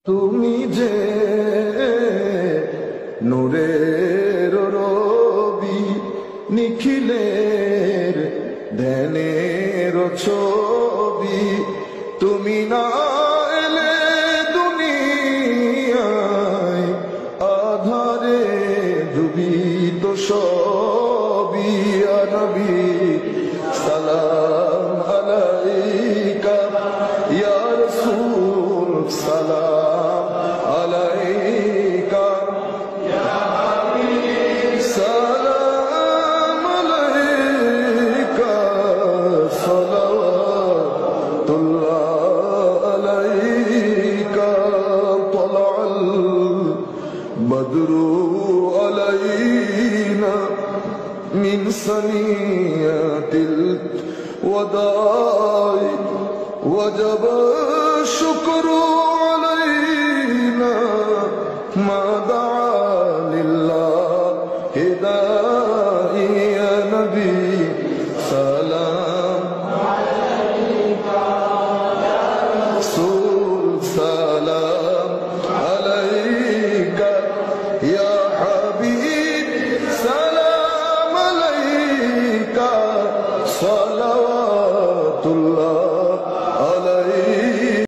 তুমি যে নূরের রবি, নিখিলের ধ্যানের ছবি, তুমি না এলে দুনিয়ায় আধারে ডুবিত সবই। ইয়া নবী সালাম আলাইকা, ইয়া রাসূল সালাম আলাইকা, ইয়া হাবিব সালাম আলাইকা, সালাওয়াতুল্লাহ আলাইকা। তালাআল বদরু আলাইনা মিন সানিয়াতিল ওয়াদাই, ওয়াজাব শুকরু আলাইনা মা